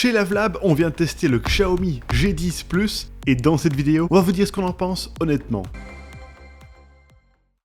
Chez Lavelab, on vient de tester le Xiaomi G10 Plus et dans cette vidéo, on va vous dire ce qu'on en pense honnêtement.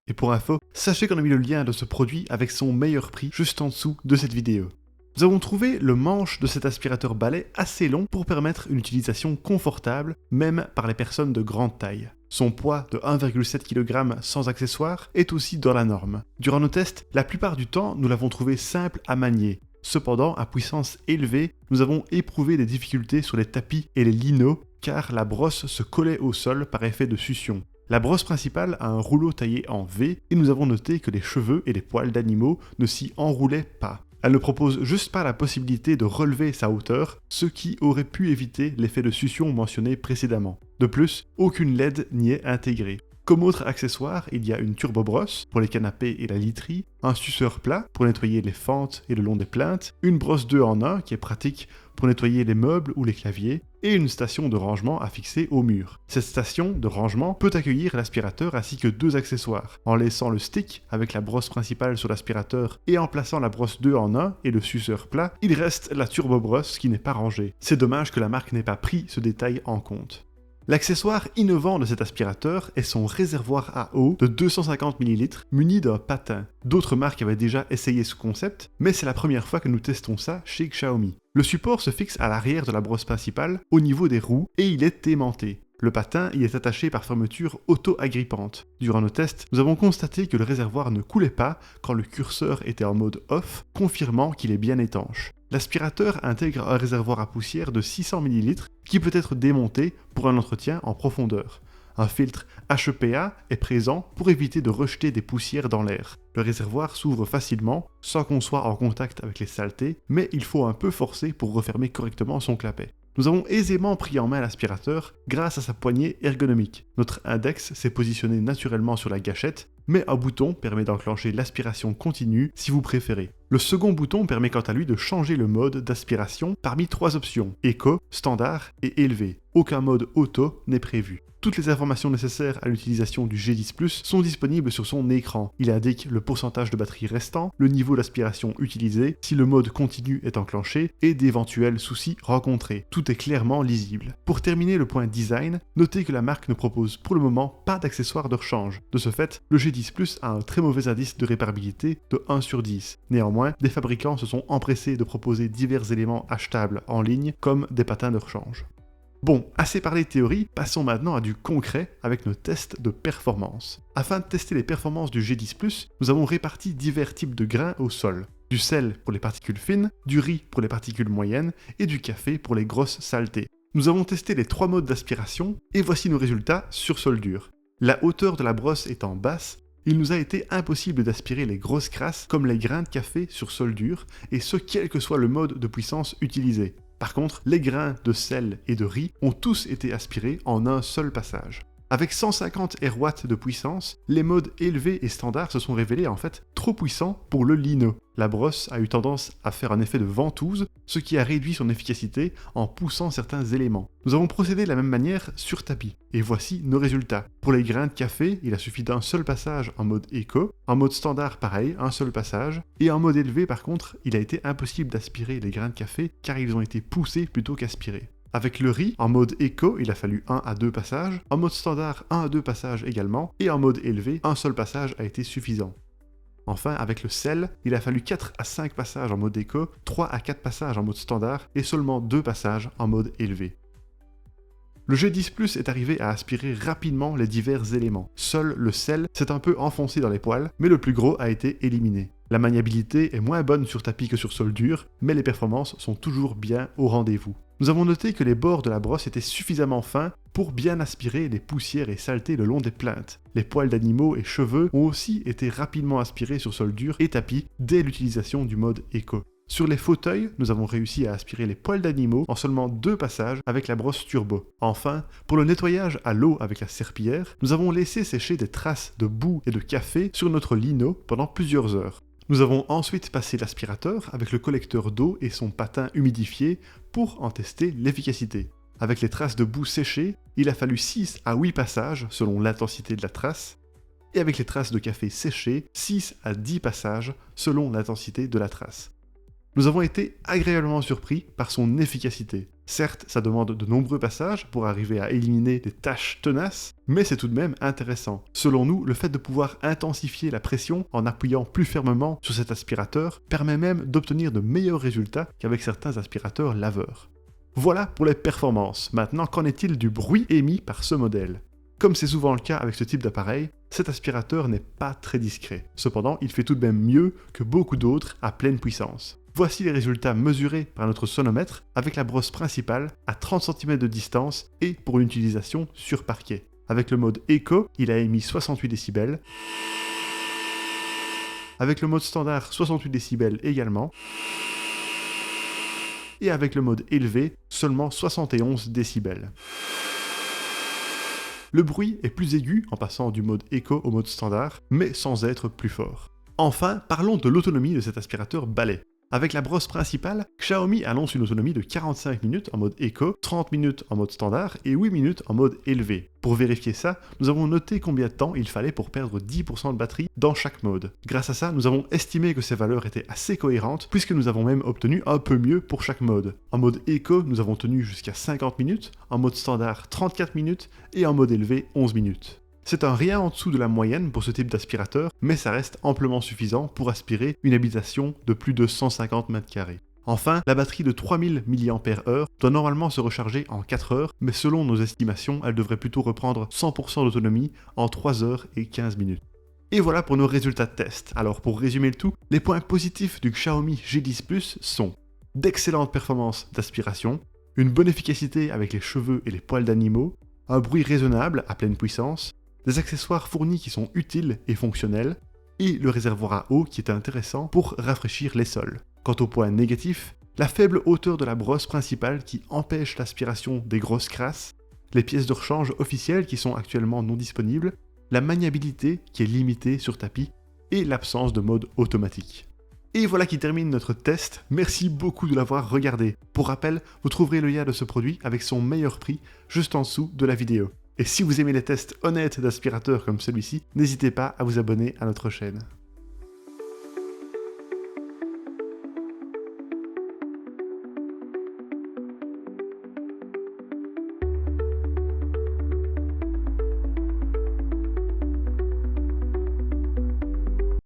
Et pour info, sachez qu'on a mis le lien de ce produit avec son meilleur prix juste en dessous de cette vidéo. Nous avons trouvé le manche de cet aspirateur balai assez long pour permettre une utilisation confortable, même par les personnes de grande taille. Son poids de 1,7 kg sans accessoires est aussi dans la norme. Durant nos tests, la plupart du temps, nous l'avons trouvé simple à manier. Cependant, à puissance élevée, nous avons éprouvé des difficultés sur les tapis et les linos, car la brosse se collait au sol par effet de succion. La brosse principale a un rouleau taillé en V, et nous avons noté que les cheveux et les poils d'animaux ne s'y enroulaient pas. Elle ne propose juste pas la possibilité de relever sa hauteur, ce qui aurait pu éviter l'effet de succion mentionné précédemment. De plus, aucune LED n'y est intégrée. Comme autre accessoire, il y a une turbobrosse pour les canapés et la literie, un suceur plat pour nettoyer les fentes et le long des plinthes, une brosse 2 en 1 qui est pratique pour nettoyer les meubles ou les claviers, et une station de rangement à fixer au mur. Cette station de rangement peut accueillir l'aspirateur ainsi que 2 accessoires. En laissant le stick avec la brosse principale sur l'aspirateur et en plaçant la brosse 2 en 1 et le suceur plat, il reste la turbobrosse qui n'est pas rangée. C'est dommage que la marque n'ait pas pris ce détail en compte. L'accessoire innovant de cet aspirateur est son réservoir à eau de 250 ml muni d'un patin. D'autres marques avaient déjà essayé ce concept, mais c'est la première fois que nous testons ça chez Xiaomi. Le support se fixe à l'arrière de la brosse principale, au niveau des roues, et il est aimanté. Le patin y est attaché par fermeture auto-agrippante. Durant nos tests, nous avons constaté que le réservoir ne coulait pas quand le curseur était en mode off, confirmant qu'il est bien étanche. L'aspirateur intègre un réservoir à poussière de 600 ml qui peut être démonté pour un entretien en profondeur. Un filtre HEPA est présent pour éviter de rejeter des poussières dans l'air. Le réservoir s'ouvre facilement, sans qu'on soit en contact avec les saletés, mais il faut un peu forcer pour refermer correctement son clapet. Nous avons aisément pris en main l'aspirateur grâce à sa poignée ergonomique. Notre index s'est positionné naturellement sur la gâchette, mais un bouton permet d'enclencher l'aspiration continue si vous préférez. Le second bouton permet quant à lui de changer le mode d'aspiration parmi 3 options, éco, standard et élevé. Aucun mode auto n'est prévu. Toutes les informations nécessaires à l'utilisation du G10 Plus sont disponibles sur son écran. Il indique le pourcentage de batterie restant, le niveau d'aspiration utilisé, si le mode continu est enclenché et d'éventuels soucis rencontrés. Tout est clairement lisible. Pour terminer le point design, notez que la marque ne propose pour le moment pas d'accessoires de rechange. De ce fait, le G10 Plus a un très mauvais indice de réparabilité de 1 sur 10. Néanmoins, des fabricants se sont empressés de proposer divers éléments achetables en ligne comme des patins de rechange. Bon, assez parlé de théorie, passons maintenant à du concret avec nos tests de performance. Afin de tester les performances du G10 Plus, nous avons réparti divers types de grains au sol. Du sel pour les particules fines, du riz pour les particules moyennes et du café pour les grosses saletés. Nous avons testé les 3 modes d'aspiration et voici nos résultats sur sol dur. La hauteur de la brosse étant basse, il nous a été impossible d'aspirer les grosses crasses comme les grains de café sur sol dur, et ce quel que soit le mode de puissance utilisé. Par contre, les grains de sel et de riz ont tous été aspirés en un seul passage. Avec 150 RW de puissance, les modes élevés et standard se sont révélés en fait trop puissants pour le lino. La brosse a eu tendance à faire un effet de ventouse, ce qui a réduit son efficacité en poussant certains éléments. Nous avons procédé de la même manière sur tapis, et voici nos résultats. Pour les grains de café, il a suffi d'un seul passage en mode éco, en mode standard pareil, un seul passage, et en mode élevé par contre, il a été impossible d'aspirer les grains de café car ils ont été poussés plutôt qu'aspirés. Avec le riz, en mode éco, il a fallu 1 à 2 passages, en mode standard 1 à 2 passages également, et en mode élevé, un seul passage a été suffisant. Enfin, avec le sel, il a fallu 4 à 5 passages en mode éco, 3 à 4 passages en mode standard, et seulement 2 passages en mode élevé. Le G10 Plus est arrivé à aspirer rapidement les divers éléments. Seul le sel s'est un peu enfoncé dans les poils, mais le plus gros a été éliminé. La maniabilité est moins bonne sur tapis que sur sol dur, mais les performances sont toujours bien au rendez-vous. Nous avons noté que les bords de la brosse étaient suffisamment fins pour bien aspirer les poussières et saletés le long des plinthes. Les poils d'animaux et cheveux ont aussi été rapidement aspirés sur sol dur et tapis dès l'utilisation du mode éco. Sur les fauteuils, nous avons réussi à aspirer les poils d'animaux en seulement 2 passages avec la brosse turbo. Enfin, pour le nettoyage à l'eau avec la serpillière, nous avons laissé sécher des traces de boue et de café sur notre lino pendant plusieurs heures. Nous avons ensuite passé l'aspirateur avec le collecteur d'eau et son patin humidifié pour en tester l'efficacité. Avec les traces de boue séchées, il a fallu 6 à 8 passages selon l'intensité de la trace, et avec les traces de café séchées, 6 à 10 passages selon l'intensité de la trace. Nous avons été agréablement surpris par son efficacité. Certes, ça demande de nombreux passages pour arriver à éliminer des tâches tenaces, mais c'est tout de même intéressant. Selon nous, le fait de pouvoir intensifier la pression en appuyant plus fermement sur cet aspirateur permet même d'obtenir de meilleurs résultats qu'avec certains aspirateurs laveurs. Voilà pour les performances. Maintenant, qu'en est-il du bruit émis par ce modèle ? Comme c'est souvent le cas avec ce type d'appareil, cet aspirateur n'est pas très discret. Cependant, il fait tout de même mieux que beaucoup d'autres à pleine puissance. Voici les résultats mesurés par notre sonomètre avec la brosse principale à 30 cm de distance et pour une utilisation sur parquet. Avec le mode Eco, il a émis 68 décibels. Avec le mode standard, 68 décibels également. Et avec le mode élevé, seulement 71 décibels. Le bruit est plus aigu en passant du mode Eco au mode standard, mais sans être plus fort. Enfin, parlons de l'autonomie de cet aspirateur balai. Avec la brosse principale, Xiaomi annonce une autonomie de 45 minutes en mode Eco, 30 minutes en mode standard et 8 minutes en mode élevé. Pour vérifier ça, nous avons noté combien de temps il fallait pour perdre 10% de batterie dans chaque mode. Grâce à ça, nous avons estimé que ces valeurs étaient assez cohérentes puisque nous avons même obtenu un peu mieux pour chaque mode. En mode Eco, nous avons tenu jusqu'à 50 minutes, en mode standard 34 minutes et en mode élevé 11 minutes. C'est un rien en dessous de la moyenne pour ce type d'aspirateur, mais ça reste amplement suffisant pour aspirer une habitation de plus de 150 m². Enfin, la batterie de 3000 mAh doit normalement se recharger en 4 heures, mais selon nos estimations, elle devrait plutôt reprendre 100% d'autonomie en 3 heures et 15 minutes. Et voilà pour nos résultats de test. Alors pour résumer le tout, les points positifs du Xiaomi G10 Plus sont d'excellentes performances d'aspiration, une bonne efficacité avec les cheveux et les poils d'animaux, un bruit raisonnable à pleine puissance, des accessoires fournis qui sont utiles et fonctionnels, et le réservoir à eau qui est intéressant pour rafraîchir les sols. Quant au point négatif, la faible hauteur de la brosse principale qui empêche l'aspiration des grosses crasses, les pièces de rechange officielles qui sont actuellement non disponibles, la maniabilité qui est limitée sur tapis, et l'absence de mode automatique. Et voilà qui termine notre test, merci beaucoup de l'avoir regardé. Pour rappel, vous trouverez le lien de ce produit avec son meilleur prix juste en dessous de la vidéo. Et si vous aimez les tests honnêtes d'aspirateurs comme celui-ci, n'hésitez pas à vous abonner à notre chaîne.